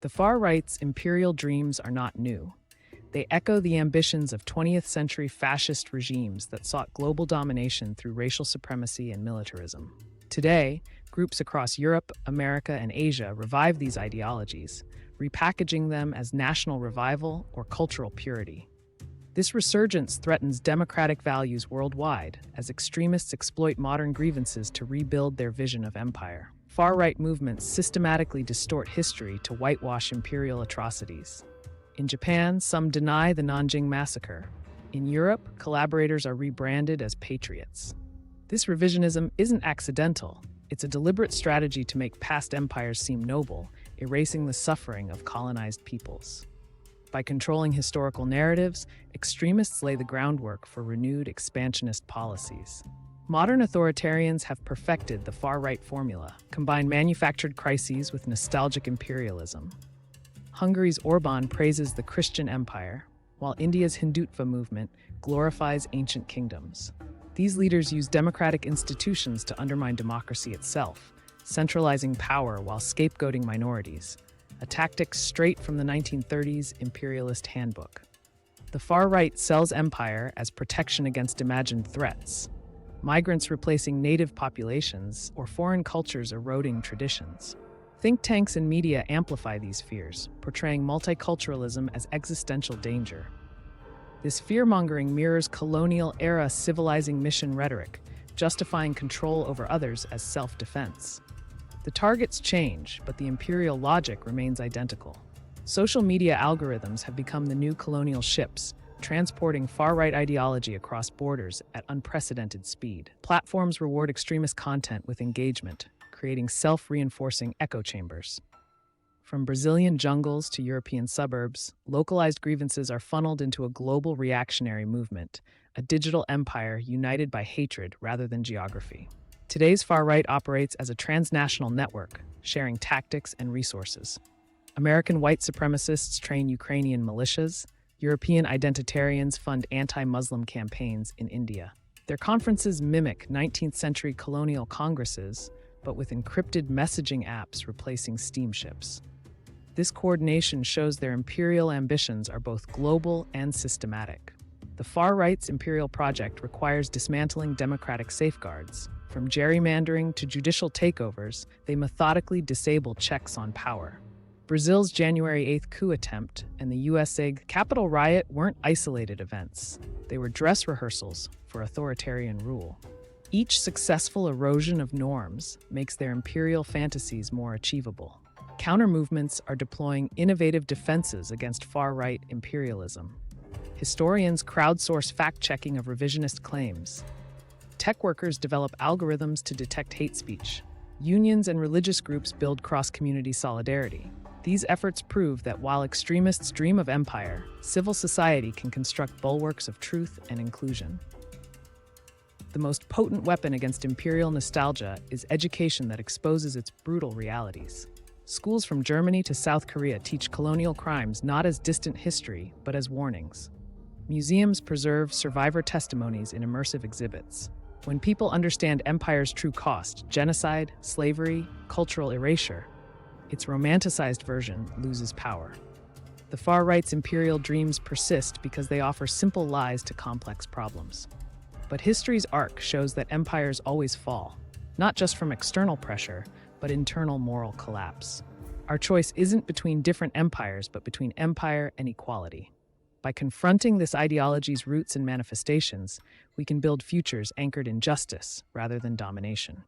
The far right's imperial dreams are not new. They echo the ambitions of 20th century fascist regimes that sought global domination through racial supremacy and militarism. Today, groups across Europe, America, and Asia revive these ideologies, repackaging them as national revival or cultural purity. This resurgence threatens democratic values worldwide as extremists exploit modern grievances to rebuild their vision of empire. Far-right movements systematically distort history to whitewash imperial atrocities. In Japan, some deny the Nanjing massacre. In Europe, collaborators are rebranded as patriots. This revisionism isn't accidental. It's a deliberate strategy to make past empires seem noble, erasing the suffering of colonized peoples. By controlling historical narratives, extremists lay the groundwork for renewed expansionist policies. Modern authoritarians have perfected the far-right formula, combine manufactured crises with nostalgic imperialism. Hungary's Orbán praises the Christian empire, while India's Hindutva movement glorifies ancient kingdoms. These leaders use democratic institutions to undermine democracy itself, centralizing power while scapegoating minorities, a tactic straight from the 1930s imperialist handbook. The far right sells empire as protection against imagined threats, migrants replacing native populations, or foreign cultures eroding traditions. Think tanks and media amplify these fears, portraying multiculturalism as existential danger. This fear-mongering mirrors colonial-era civilizing mission rhetoric, justifying control over others as self-defense. The targets change, but the imperial logic remains identical. Social media algorithms have become the new colonial ships, transporting far-right ideology across borders at unprecedented speed. Platforms reward extremist content with engagement, creating self-reinforcing echo chambers. From Brazilian jungles to European suburbs, localized grievances are funneled into a global reactionary movement, a digital empire united by hatred rather than geography. Today's far-right operates as a transnational network, sharing tactics and resources. American white supremacists train Ukrainian militias. European identitarians fund anti-Muslim campaigns in India. Their conferences mimic 19th century colonial congresses, but with encrypted messaging apps replacing steamships. This coordination shows their imperial ambitions are both global and systematic. The far-right's imperial project requires dismantling democratic safeguards. From gerrymandering to judicial takeovers, they methodically disable checks on power. Brazil's January 8th coup attempt and the USA Capitol riot weren't isolated events. They were dress rehearsals for authoritarian rule. Each successful erosion of norms makes their imperial fantasies more achievable. Counter-movements are deploying innovative defenses against far-right imperialism. Historians crowdsource fact-checking of revisionist claims. Tech workers develop algorithms to detect hate speech. Unions and religious groups build cross-community solidarity. These efforts prove that while extremists dream of empire, civil society can construct bulwarks of truth and inclusion. The most potent weapon against imperial nostalgia is education that exposes its brutal realities. Schools from Germany to South Korea teach colonial crimes not as distant history, but as warnings. Museums preserve survivor testimonies in immersive exhibits. When people understand empire's true cost, genocide, slavery, cultural erasure, its romanticized version loses power. The far-right's imperial dreams persist because they offer simple lies to complex problems. But history's arc shows that empires always fall, not just from external pressure, but internal moral collapse. Our choice isn't between different empires, but between empire and equality. By confronting this ideology's roots and manifestations, we can build futures anchored in justice rather than domination.